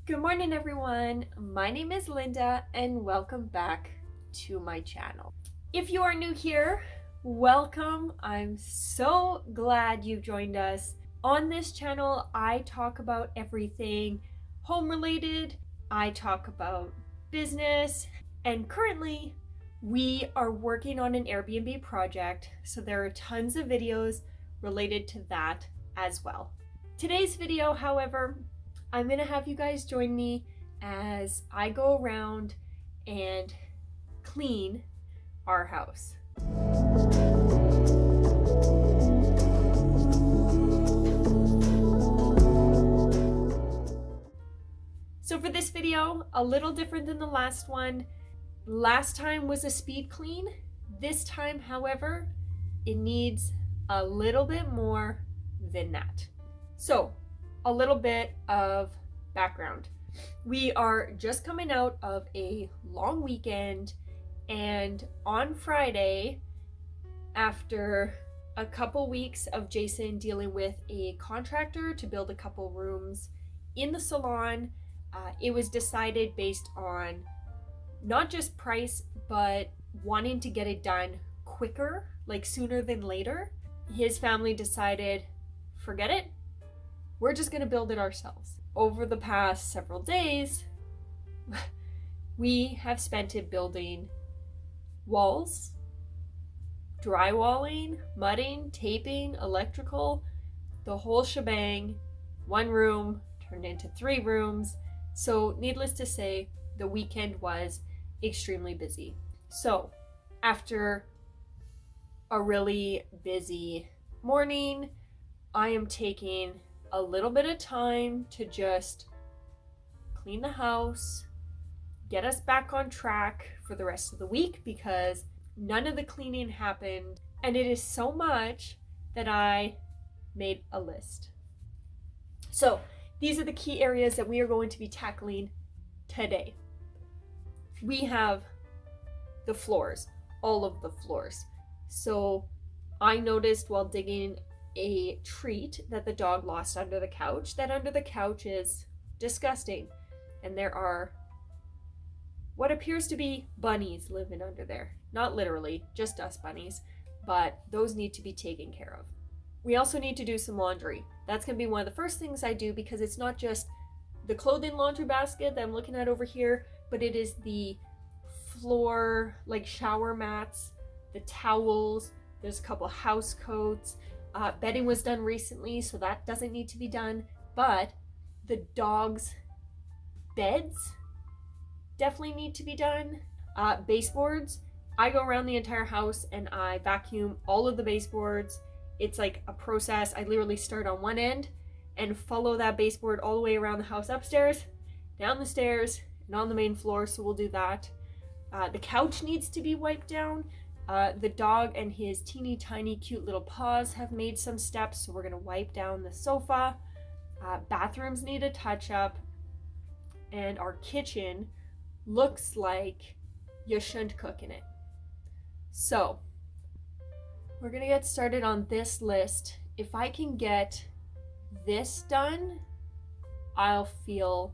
Good morning, everyone. My name is Linda, and welcome back to my channel. If you are new here, welcome. I'm so glad you've joined us. On this channel, I talk about everything home related. I talk about business, and currently we are working on an Airbnb project, so there are tons of videos related to that as well. Today's video, however, I'm gonna have you guys join me as I go around and clean our house. So for this video, a little different than the last one. Last time was a speed clean. This time, however, it needs a little bit more than that. So, a little bit of background. We are just coming out of a long weekend, and on Friday, after a couple weeks of Jason dealing with a contractor to build a couple rooms in the salon, it was decided based on not just price, but wanting to get it done quicker, like sooner than later. His family decided, forget it, we're just gonna build it ourselves. Over the past several days, we have spent it building walls, drywalling, mudding, taping, electrical, the whole shebang. One room turned into 3 rooms. So needless to say, the weekend was extremely busy. So after a really busy morning, I am taking a little bit of time to just clean the house, get us back on track for the rest of the week, because none of the cleaning happened, and it is so much that I made a list. So these are the key areas that we are going to be tackling today. We have the floors, all of the floors. So I noticed while digging a treat that the dog lost under the couch. That under the couch is disgusting, and there are what appears to be bunnies living under there. Not literally, just dust bunnies, but those need to be taken care of. We also need to do some laundry. That's gonna be one of the first things I do, because it's not just the clothing laundry basket that I'm looking at over here, but it is the floor, like shower mats, the towels, there's a couple house coats. Bedding was done recently, so that doesn't need to be done, but the dogs' beds definitely need to be done. Baseboards, I go around the entire house and I vacuum all of the baseboards. It's like a process. I literally start on one end and follow that baseboard all the way around the house, upstairs, down the stairs, and on the main floor, so we'll do that. The couch needs to be wiped down. The dog and his teeny tiny cute little paws have made some steps, so we're gonna wipe down the sofa. Bathrooms need a touch up, and our kitchen looks like you shouldn't cook in it. So we're gonna get started on this list. If I can get this done, I'll feel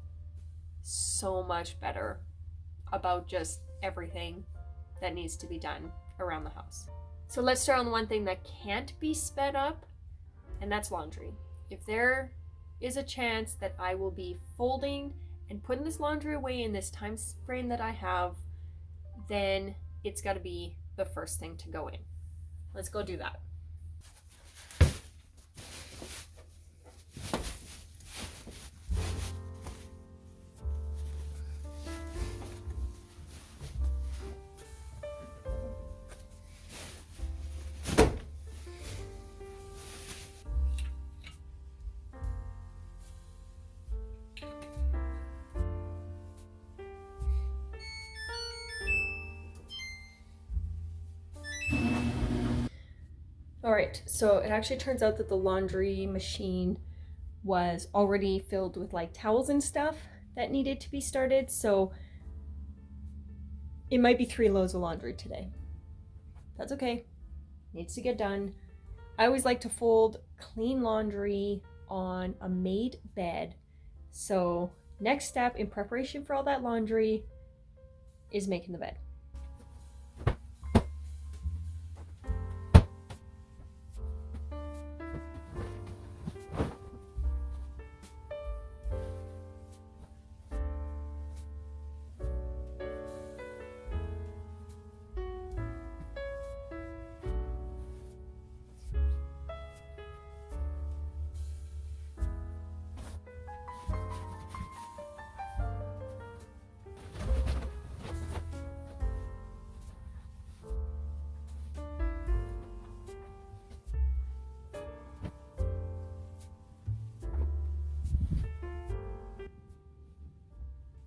so much better about just everything that needs to be done around the house. So let's start on the one thing that can't be sped up, and that's laundry. If there is a chance that I will be folding and putting this laundry away in this time frame that I have, then it's got to be the first thing to go in. Let's go do that. All right, so it actually turns out that the laundry machine was already filled with like towels and stuff that needed to be started, so it might be 3 loads of laundry today. That's okay, needs to get done. I always like to fold clean laundry on a made bed, so Next step in preparation for all that laundry is making the bed.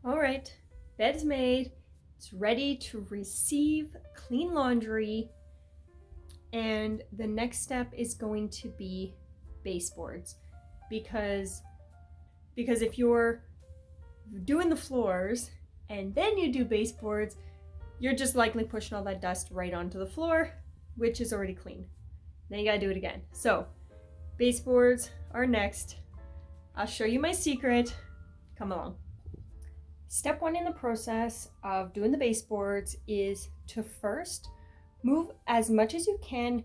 All right, bed's made. It's ready to receive clean laundry. And the next step is going to be baseboards, because if you're doing the floors and then you do baseboards, you're just likely pushing all that dust right onto the floor, which is already clean. Then you gotta do it again. So baseboards are next. I'll show you my secret. Come along. Step one in the process of doing the baseboards is to first move as much as you can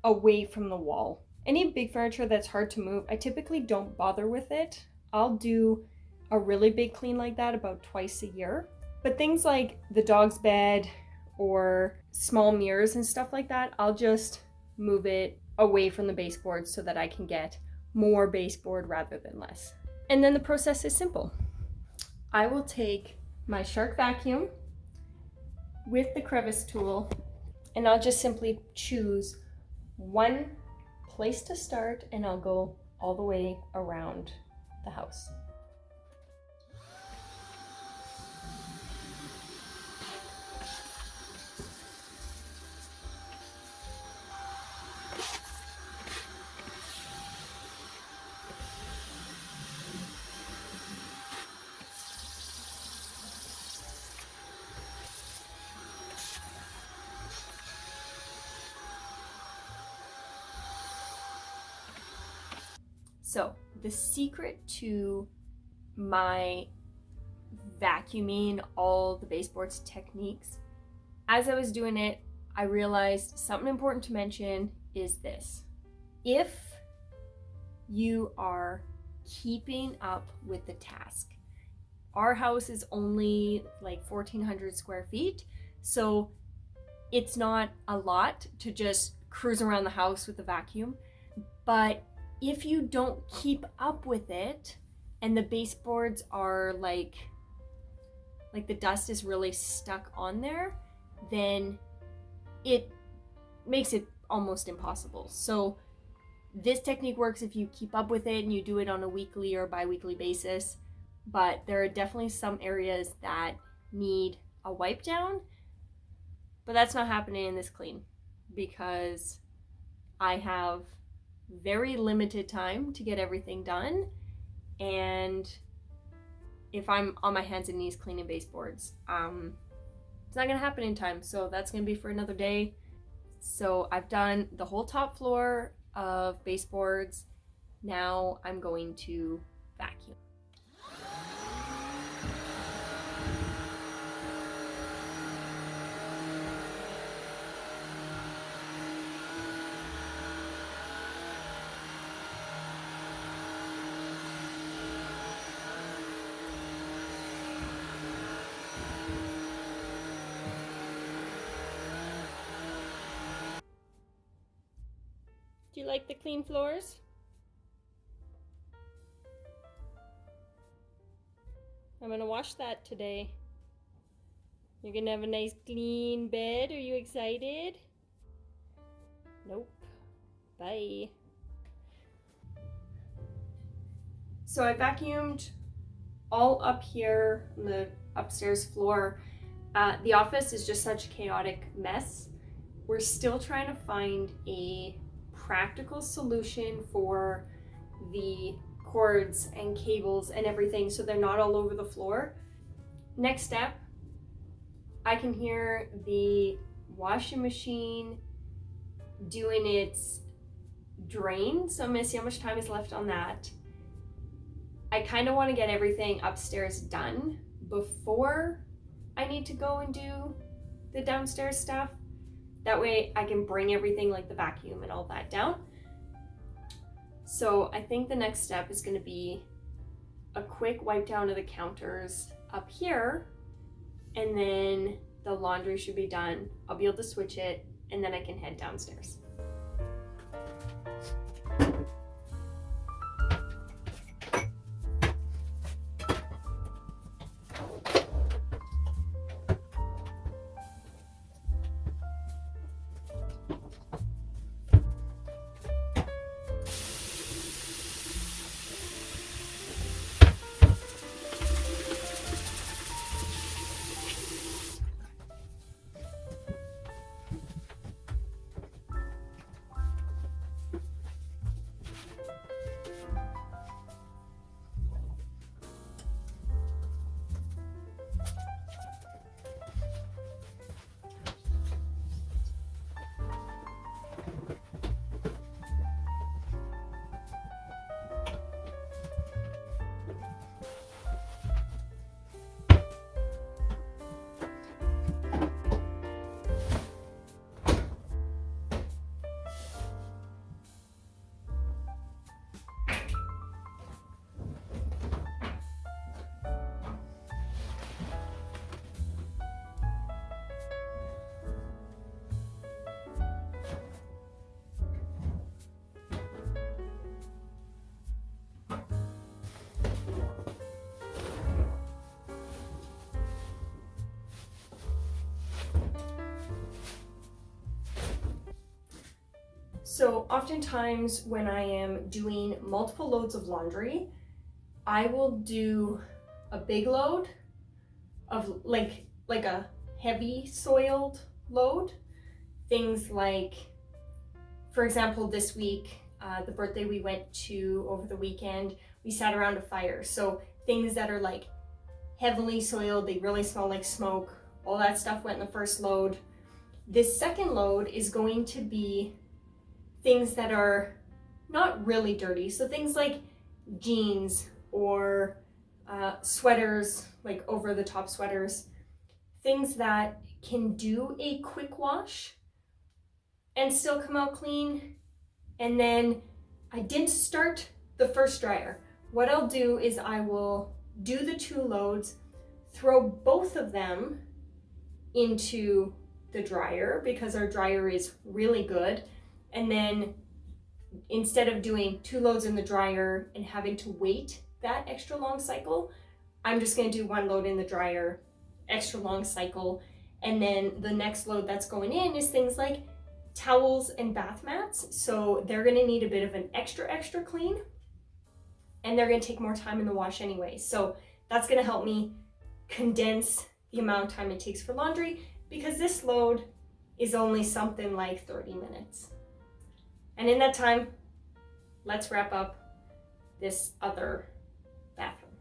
away from the wall. Any big furniture that's hard to move, I typically don't bother with it. I'll do a really big clean like that about twice a year. But things like the dog's bed or small mirrors and stuff like that, I'll just move it away from the baseboard so that I can get more baseboard rather than less. And then the process is simple. I will take my Shark vacuum with the crevice tool, and I'll just simply choose one place to start, and I'll go all the way around the house. So the secret to my vacuuming all the baseboards techniques, as I was doing it, I realized something important to mention is this. If you are keeping up with the task, our house is only like 1,400 square feet, so it's not a lot to just cruise around the house with the vacuum. But if you don't keep up with it and the baseboards are like the dust is really stuck on there, then it makes it almost impossible. So this technique works if you keep up with it and you do it on a weekly or bi-weekly basis, but there are definitely some areas that need a wipe down, but that's not happening in this clean because I have very limited time to get everything done, and if I'm on my hands and knees cleaning baseboards, it's not gonna happen in time, so that's gonna be for another day. So I've done the whole top floor of baseboards. Now I'm going to vacuum. Do you like the clean floors? I'm gonna wash that today. You're gonna have a nice clean bed. Are you excited? Nope. Bye. So I vacuumed all up here on the upstairs floor. The office is just such a chaotic mess. We're still trying to find a practical solution for the cords and cables and everything so they're not all over the floor. Next step, I can hear the washing machine doing its drain, so I'm gonna see how much time is left on that. I kind of want to get everything upstairs done before I need to go and do the downstairs stuff. That way I can bring everything like the vacuum and all that down. So I think the next step is going to be a quick wipe down of the counters up here, and then the laundry should be done. I'll be able to switch it, and then I can head downstairs. So oftentimes when I am doing multiple loads of laundry, I will do a big load of like a heavy soiled load. Things like, for example, this week, the birthday we went to over the weekend, we sat around a fire. So things that are like heavily soiled, they really smell like smoke, all that stuff went in the first load. This second load is going to be things that are not really dirty. So things like jeans or sweaters, like over the top sweaters, things that can do a quick wash and still come out clean. And then I didn't start the first dryer. What I'll do is I will do the 2 loads, throw both of them into the dryer because our dryer is really good. And then instead of doing 2 loads in the dryer and having to wait that extra long cycle, I'm just going to do 1 load in the dryer, extra long cycle. And then the next load that's going in is things like towels and bath mats. So they're going to need a bit of an extra clean, and they're going to take more time in the wash anyway. So that's going to help me condense the amount of time it takes for laundry, because this load is only something like 30 minutes. And in that time, let's wrap up this other bathroom.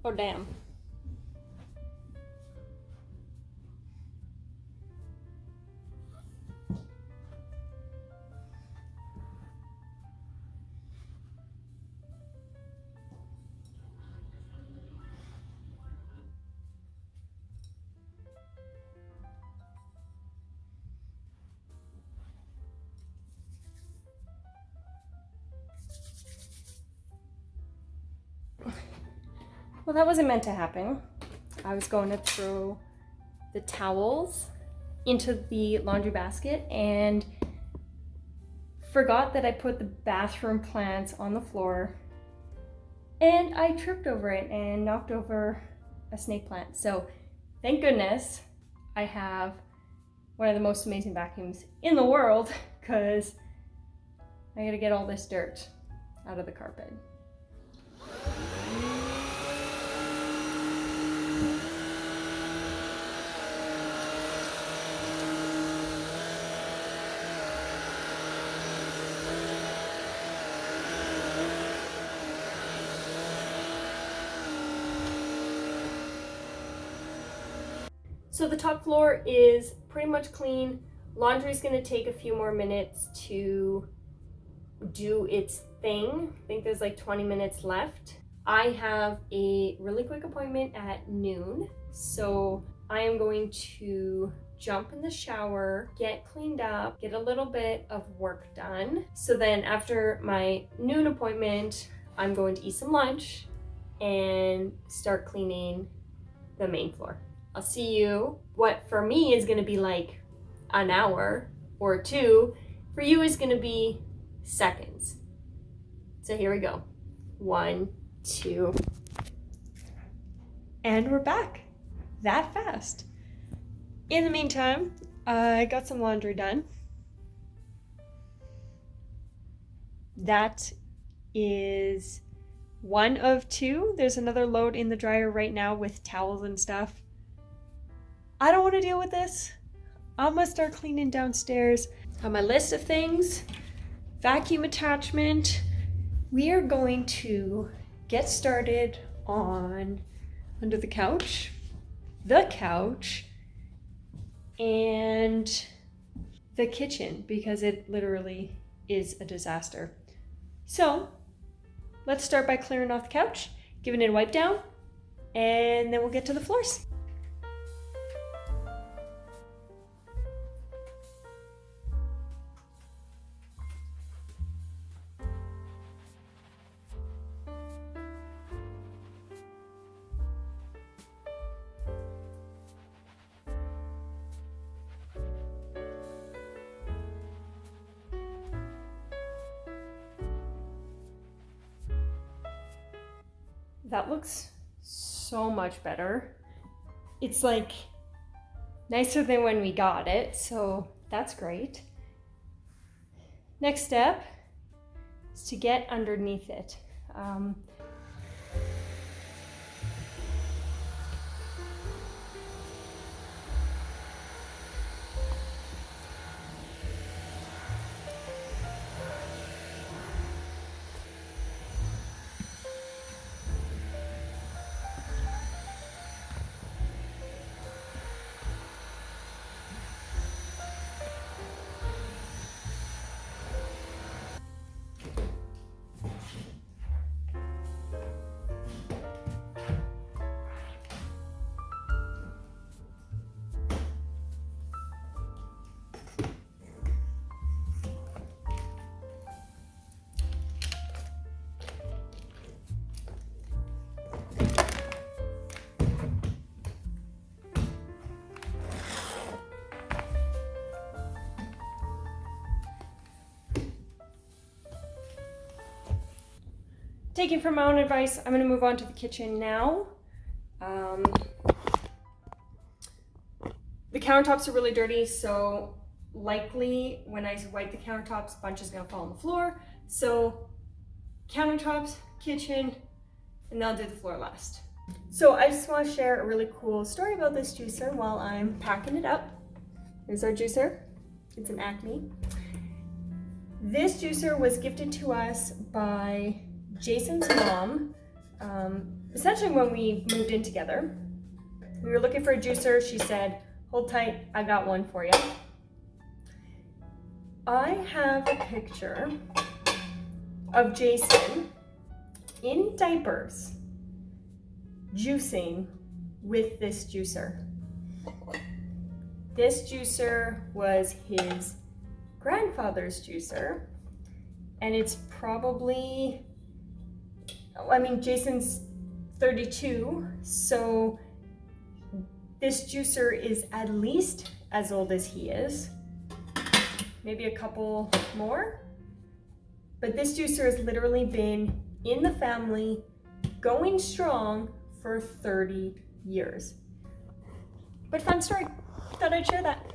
Oh, damn. Well, that wasn't meant to happen. I was going to throw the towels into the laundry basket and forgot that I put the bathroom plants on the floor, and I tripped over it and knocked over a snake plant. So thank goodness I have one of the most amazing vacuums in the world, because I gotta get all this dirt out of the carpet. So the top floor is pretty much clean. Laundry's gonna take a few more minutes to do its thing. I think there's like 20 minutes left. I have a really quick appointment at noon, so I am going to jump in the shower, get cleaned up, get a little bit of work done. So then after my noon appointment, I'm going to eat some lunch and start cleaning the main floor. I'll see you. What for me is gonna be like an hour or two, for you is gonna be seconds. So here we go. 1, 2. And we're back. That fast. In the meantime, I got some laundry done. That is one of 2. There's another load in the dryer right now with towels and stuff. I don't want to deal with this. I'm gonna start cleaning downstairs. On my list of things, vacuum attachment. We are going to get started on under the couch, and the kitchen, because it literally is a disaster. So let's start by clearing off the couch, giving it a wipe down, and then we'll get to the floors. That looks so much better. It's like nicer than when we got it, so that's great. Next step is to get underneath it. Taking from my own advice, I'm going to move on to the kitchen now. The countertops are really dirty, so likely when I wipe the countertops, a bunch is going to fall on the floor. So countertops, kitchen, and then I'll do the floor last. So I just want to share a really cool story about this juicer while I'm packing it up. Here's our juicer. It's an Acme. This juicer was gifted to us by Jason's mom, essentially when we moved in together. We were looking for a juicer. She said, "Hold tight, I got one for you." I have a picture of Jason in diapers juicing with this juicer. This juicer was his grandfather's juicer, and it's probably, I mean, Jason's 32, so this juicer is at least as old as he is, maybe a couple more. But this juicer has literally been in the family, going strong for 30 years. But fun story, thought I'd share that.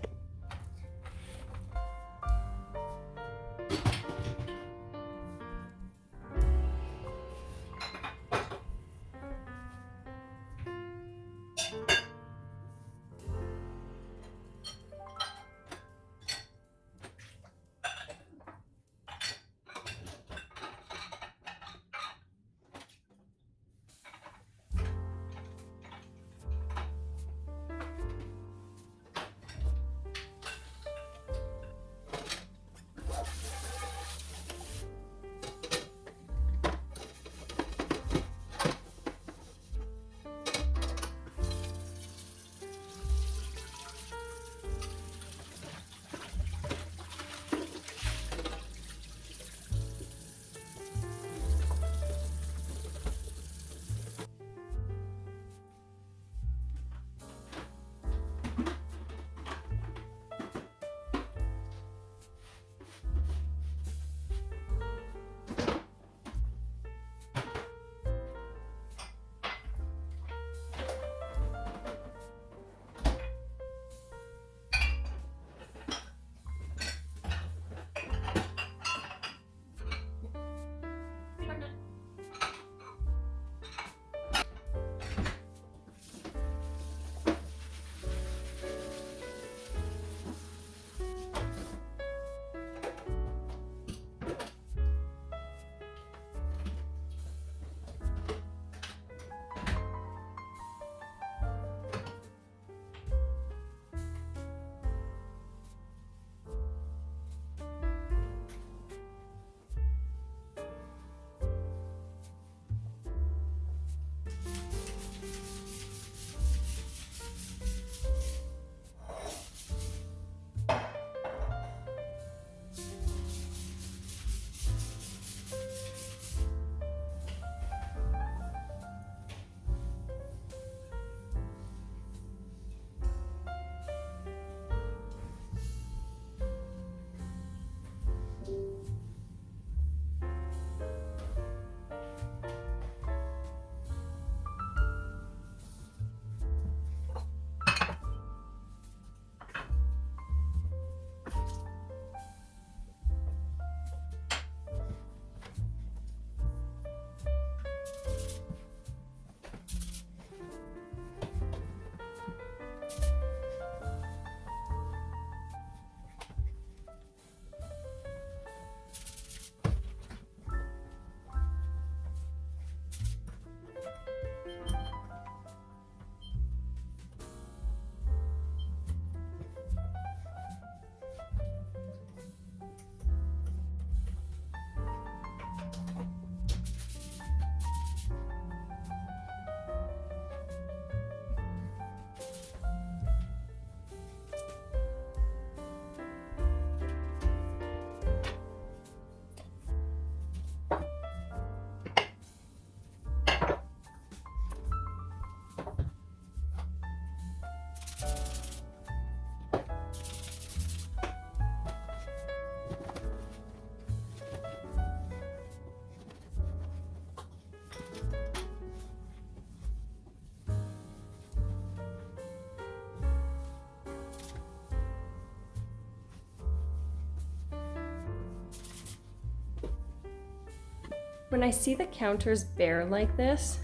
When I see the counters bare like this,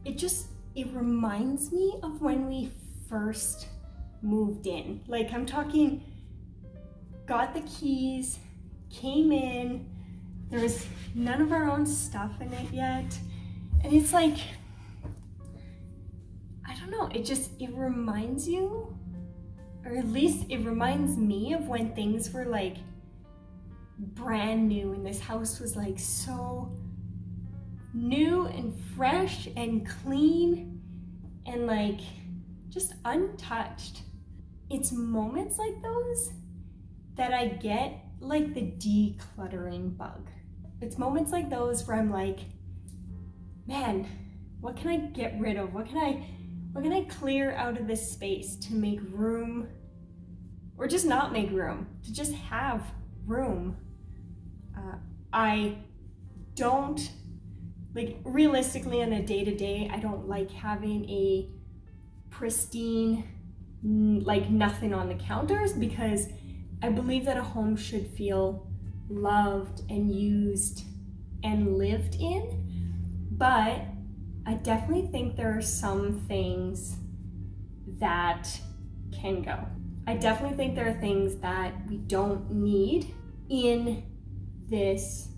it reminds me of when we first moved in. Like, I'm talking, got the keys, came in, there was none of our own stuff in it yet. And it's like, I don't know, it reminds you, or at least it reminds me of when things were like brand new and this house was like so new and fresh and clean and like just untouched. It's moments like those that I get like the decluttering bug. It's moments like those where I'm like, man, What can I get rid of? What can I clear out of this space to make room, or just not make room, to just have room? I don't, like, realistically on a day-to-day, I don't like having a pristine, like, nothing on the counters, because I believe that a home should feel loved and used and lived in. But I definitely think there are some things that can go. I definitely think there are things that we don't need in this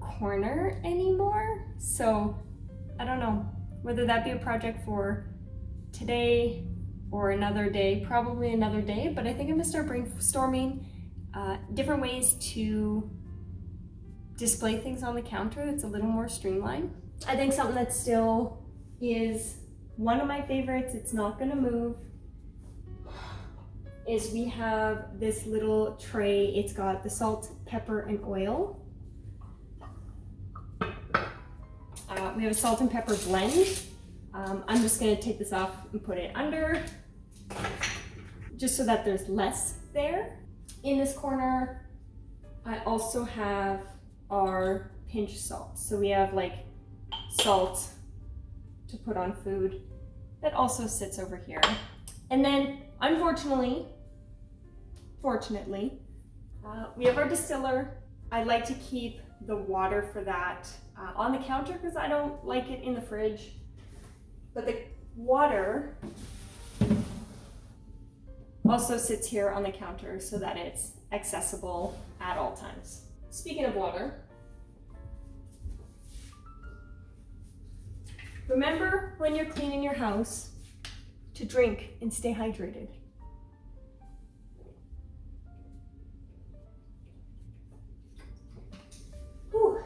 corner anymore. So I don't know whether that be a project for today or another day, probably another day, but I think I'm gonna start brainstorming different ways to display things on the counter that's a little more streamlined. I think something that still is one of my favorites, it's not gonna move, is we have this little tray. It's got the salt, pepper, and oil. We have a salt and pepper blend. I'm just gonna take this off and put it under, just so that there's less there. In this corner, I also have our pinch salt. So we have like salt to put on food that also sits over here. And then, fortunately, we have our distiller. I like to keep the water for that on the counter because I don't like it in the fridge. But the water also sits here on the counter so that it's accessible at all times. Speaking of water, remember when you're cleaning your house to drink and stay hydrated. Whew.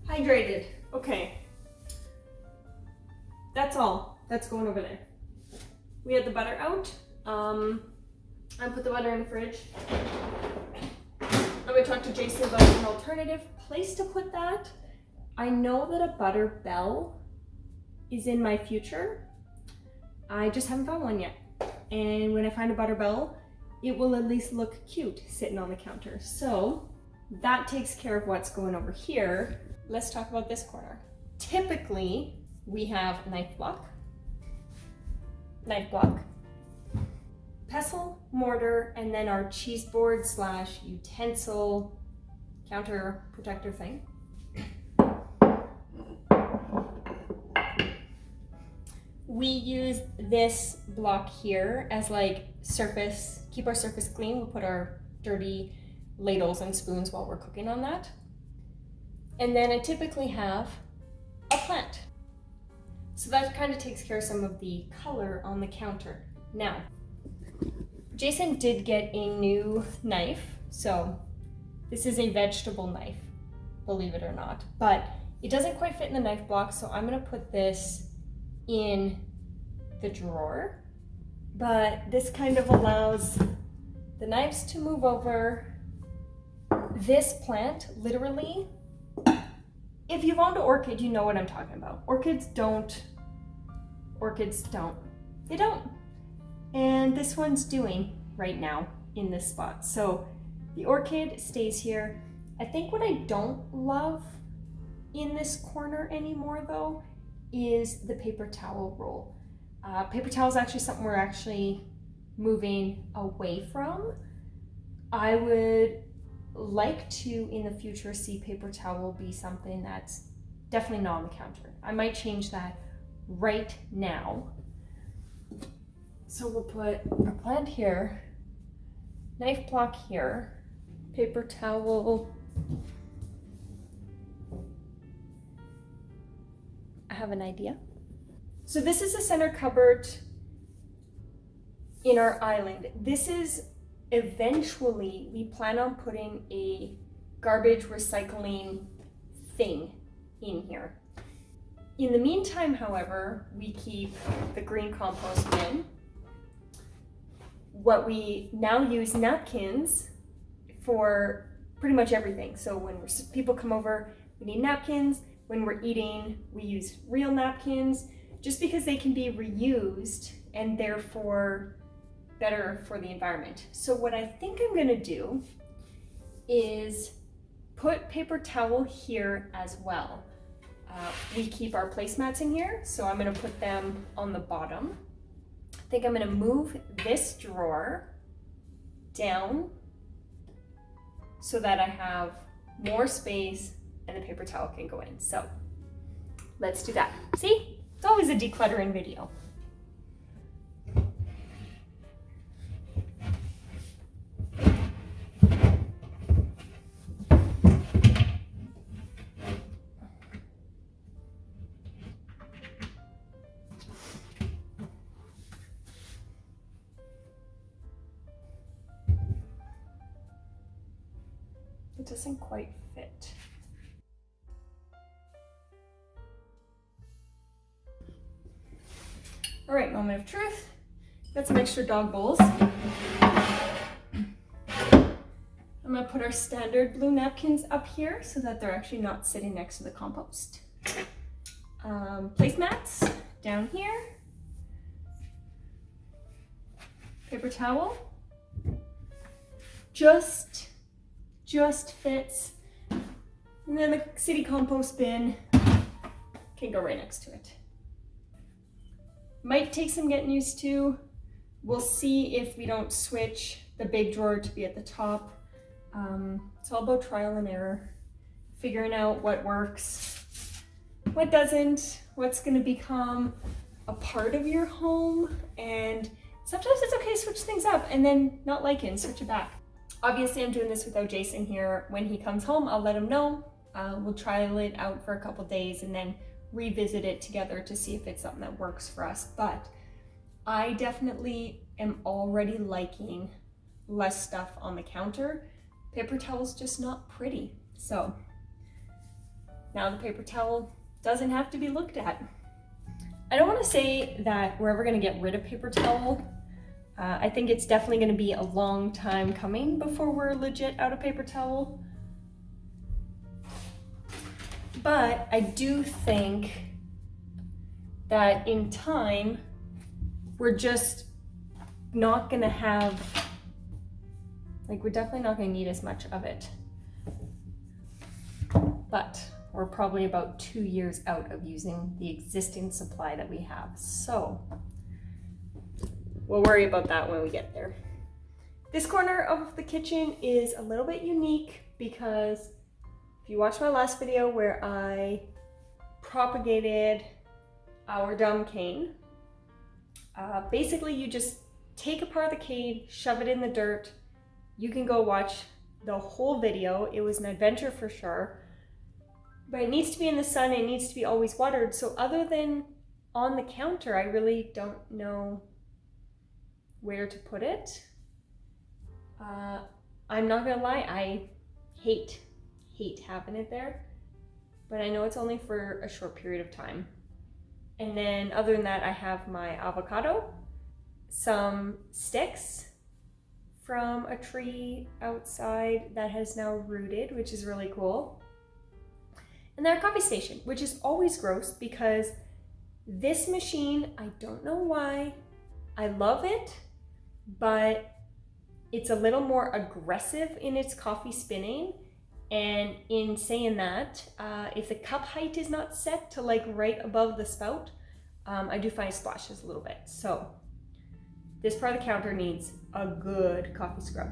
Hydrated. Okay. That's all. That's going over there. We had the butter out. I put the butter in the fridge. I'm gonna talk to Jason about an alternative place to put that. I know that a butter bell is in my future. I just haven't found one yet. And when I find a butter bell, it will at least look cute sitting on the counter. So that takes care of what's going over here. Let's talk about this corner. Typically, we have knife block, pestle, mortar, and then our cheese board / utensil counter protector thing. We use this block here as like surface, keep our surface clean. We'll put our dirty ladles and spoons while we're cooking on that. And then I typically have a plant. So that kind of takes care of some of the color on the counter. Now, Jason did get a new knife. So this is a vegetable knife, believe it or not, but it doesn't quite fit in the knife block. So I'm gonna put this in the drawer, but this kind of allows the knives to move over. This plant, literally, if you've owned an orchid, you know what I'm talking about. Orchids don't. They don't. And this one's doing right now in this spot. So the orchid stays here. I think what I don't love in this corner anymore though is the paper towel roll. Paper towel is actually something we're actually moving away from. I would like to in the future see paper towel be something that's definitely not on the counter. I might change that right now. So we'll put our plant here, knife block here, paper towel. I have an idea. So this is the center cupboard in our island. This is eventually, we plan on putting a garbage recycling thing in here. In the meantime, however, we keep the green compost bin. What we now use napkins for pretty much everything. So when people come over, we need napkins. When we're eating, we use real napkins just because they can be reused and therefore better for the environment. So what I think I'm gonna do is put paper towel here as well. We keep our placemats in here, so I'm gonna put them on the bottom. I think I'm gonna move this drawer down so that I have more space and the paper towel can go in. So let's do that. See, it's always a decluttering video. It doesn't quite fit. All right, moment of truth. Got some extra dog bowls. I'm gonna put our standard blue napkins up here so that they're actually not sitting next to the compost. Placemats down here. Paper towel. Just fits. And then the city compost bin can go right next to it. Might take some getting used to. We'll see if we don't switch the big drawer to be at the top. It's all about trial and error, figuring out what works, what doesn't, what's gonna become a part of your home, and sometimes it's okay to switch things up and then not like it and switch it back. Obviously, I'm doing this without Jason here. When he comes home, I'll let him know. We'll trial it out for a couple days and then revisit it together to see if it's something that works for us. But I definitely am already liking less stuff on the counter. Paper towel's just not pretty. So now the paper towel doesn't have to be looked at. I don't want to say that we're ever going to get rid of paper towel. I think it's definitely going to be a long time coming before we're legit out of paper towel. But I do think that in time, we're just not going to have, we're definitely not going to need as much of it. But we're probably about 2 years out of using the existing supply that we have. So we'll worry about that when we get there. This corner of the kitchen is a little bit unique because if you watched my last video where I propagated our dumb cane, basically you just take apart the cane, shove it in the dirt. You can go watch the whole video. It was an adventure for sure, but it needs to be in the sun. It needs to be always watered. So other than on the counter, I really don't know where to put it. I'm not gonna lie, I hate having it there, but I know it's only for a short period of time. And then other than that, I have my avocado, some sticks from a tree outside that has now rooted, which is really cool. And then our coffee station, which is always gross because this machine, I don't know why, I love it, but it's a little more aggressive in its coffee spinning. And in saying that, if the cup height is not set to right above the spout, I do find it splashes a little bit. So this part of the counter needs a good coffee scrub.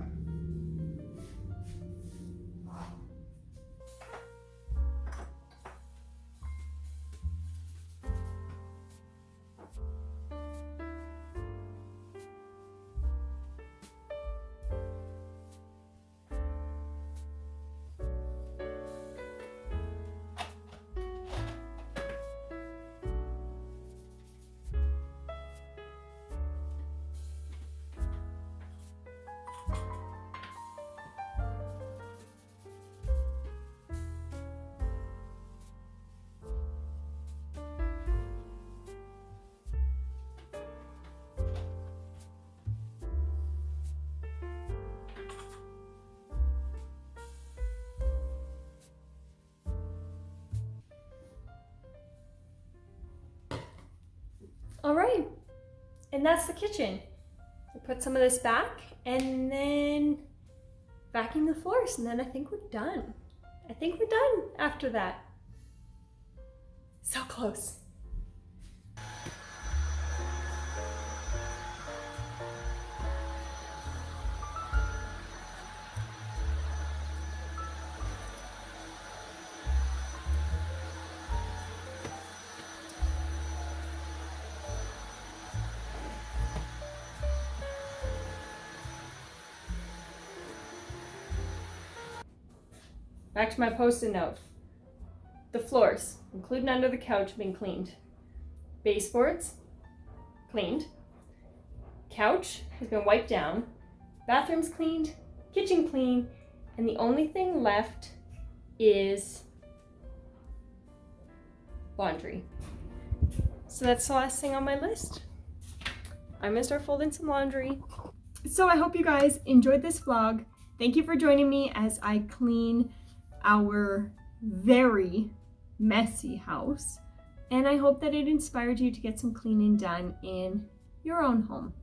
And that's the kitchen. I put some of this back and then vacuum the floors, and then I think we're done. I think we're done after that. So close. Back to my post-it note. The floors, including under the couch, have been cleaned. Baseboards, cleaned. Couch has been wiped down. Bathroom's cleaned. Kitchen clean. And the only thing left is laundry. So that's the last thing on my list. I'm gonna start folding some laundry. So I hope you guys enjoyed this vlog. Thank you for joining me as I clean our very messy house, and I hope that it inspired you to get some cleaning done in your own home.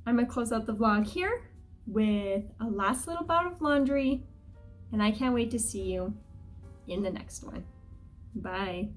I'm gonna close out the vlog here with a last little bout of laundry, and I can't wait to see you in the next one. Bye.